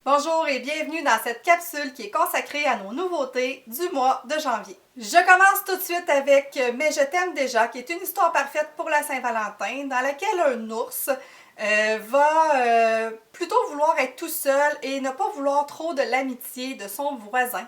Bonjour et bienvenue dans cette capsule qui est consacrée à nos nouveautés du mois de janvier. Je commence tout de suite avec Mais je t'aime déjà, qui est une histoire parfaite pour la Saint-Valentin, dans laquelle un ours va plutôt vouloir être tout seul et ne pas vouloir trop de l'amitié de son voisin.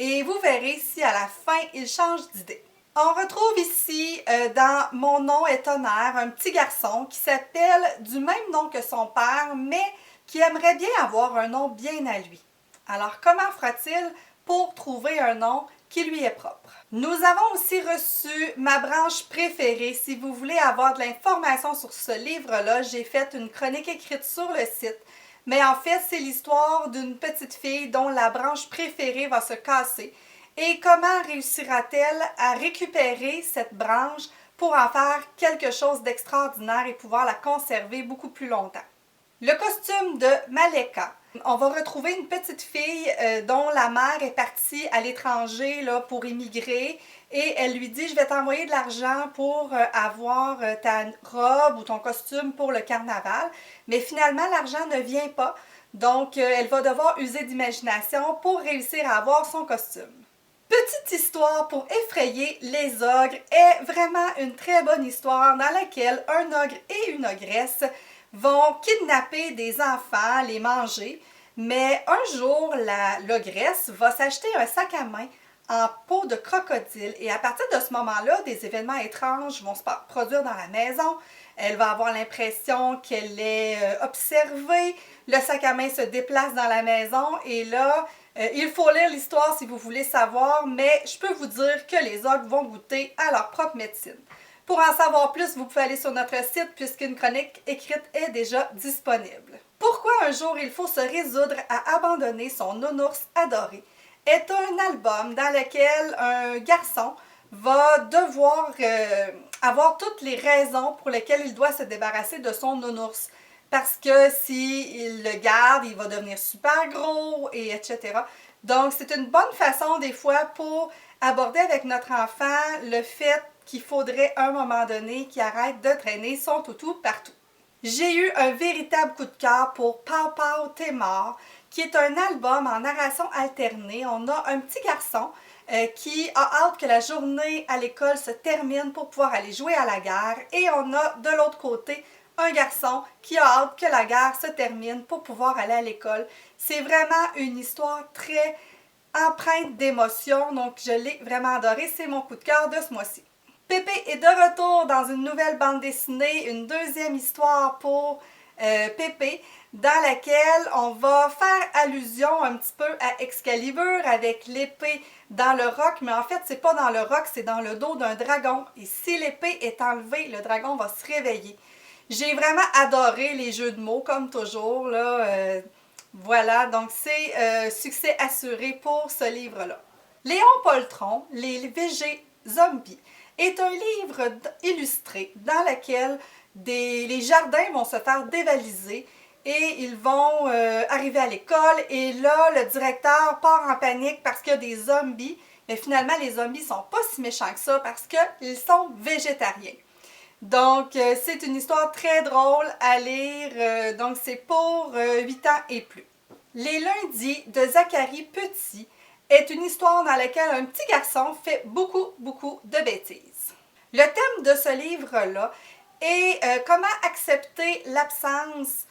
Et vous verrez si à la fin il change d'idée. On retrouve ici dans Mon nom est tonnerre un petit garçon qui s'appelle du même nom que son père, mais qui aimerait bien avoir un nom bien à lui. Alors comment fera-t-il pour trouver un nom qui lui est propre? Nous avons aussi reçu ma branche préférée. Si vous voulez avoir de l'information sur ce livre-là, j'ai fait une chronique écrite sur le site. Mais en fait, c'est l'histoire d'une petite fille dont la branche préférée va se casser. Et comment réussira-t-elle à récupérer cette branche pour en faire quelque chose d'extraordinaire et pouvoir la conserver beaucoup plus longtemps? Le costume de Maleka. On va retrouver une petite fille dont la mère est partie à l'étranger pour immigrer et elle lui dit « Je vais t'envoyer de l'argent pour avoir ta robe ou ton costume pour le carnaval. » Mais finalement, l'argent ne vient pas, donc elle va devoir user d'imagination pour réussir à avoir son costume. Petite histoire pour effrayer les ogres est vraiment une très bonne histoire dans laquelle un ogre et une ogresse vont kidnapper des enfants, les manger, mais un jour, l'ogresse va s'acheter un sac à main en peau de crocodile et à partir de ce moment-là, des événements étranges vont se produire dans la maison. Elle va avoir l'impression qu'elle est observée, le sac à main se déplace dans la maison et là, il faut lire l'histoire si vous voulez savoir, mais je peux vous dire que les ogres vont goûter à leur propre médecine. Pour en savoir plus, vous pouvez aller sur notre site puisqu'une chronique écrite est déjà disponible. Pourquoi un jour il faut se résoudre à abandonner son nounours adoré est un album dans lequel un garçon va devoir avoir toutes les raisons pour lesquelles il doit se débarrasser de son nounours. Parce que s'il le garde, il va devenir super gros, et etc. Donc, c'est une bonne façon des fois pour aborder avec notre enfant le fait qu'il faudrait à un moment donné qu'il arrête de traîner son toutou partout. J'ai eu un véritable coup de cœur pour Pow Pow T'es mort, qui est un album en narration alternée. On a un petit garçon qui a hâte que la journée à l'école se termine pour pouvoir aller jouer à la guerre. Et on a de l'autre côté un garçon qui a hâte que la guerre se termine pour pouvoir aller à l'école. C'est vraiment une histoire très empreinte d'émotion, donc je l'ai vraiment adoré. C'est mon coup de cœur de ce mois-ci. Pépé est de retour dans une nouvelle bande dessinée, une deuxième histoire pour Pépé, dans laquelle on va faire allusion un petit peu à Excalibur avec l'épée dans le roc, mais en fait c'est pas dans le roc, c'est dans le dos d'un dragon. Et si l'épée est enlevée, le dragon va se réveiller. J'ai vraiment adoré les jeux de mots, comme toujours, là. Voilà, donc c'est succès assuré pour ce livre-là. Léon Poltron, Les VG Zombies, est un livre illustré dans lequel les jardins vont se faire dévaliser et ils vont arriver à l'école et là, le directeur part en panique parce qu'il y a des zombies, mais finalement, les zombies ne sont pas si méchants que ça parce qu'ils sont végétariens. Donc, c'est une histoire très drôle à lire, donc c'est pour 8 ans et plus. Les lundis de Zachary Petit est une histoire dans laquelle un petit garçon fait beaucoup de bêtises. Le thème de ce livre-là est comment accepter l'absence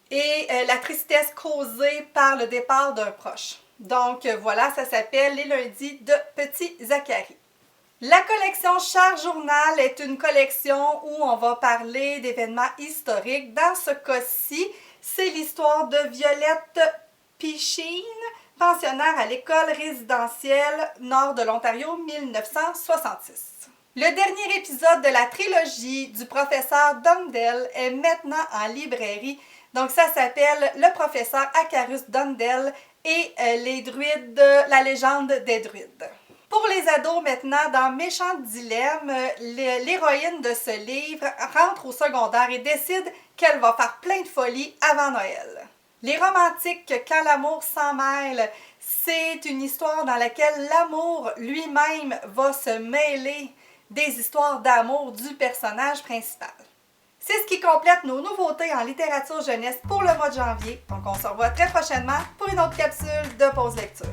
et la tristesse causée par le départ d'un proche. Donc voilà, ça s'appelle Les lundis de Petit Zachary. La collection Cher Journal est une collection où on va parler d'événements historiques. Dans ce cas-ci, c'est l'histoire de Violette Pichine, pensionnaire à l'école résidentielle nord de l'Ontario, 1966. Le dernier épisode de la trilogie du professeur Dundell est maintenant en librairie. Donc ça s'appelle Le professeur Acarus Dundell et les druides, la légende des druides. Pour les ados maintenant, dans Méchant Dilemme, l'héroïne de ce livre rentre au secondaire et décide qu'elle va faire plein de folies avant Noël. Les romantiques, Quand l'amour s'en mêle, c'est une histoire dans laquelle l'amour lui-même va se mêler des histoires d'amour du personnage principal. C'est ce qui complète nos nouveautés en littérature jeunesse pour le mois de janvier. Donc on se revoit très prochainement pour une autre capsule de pause lecture.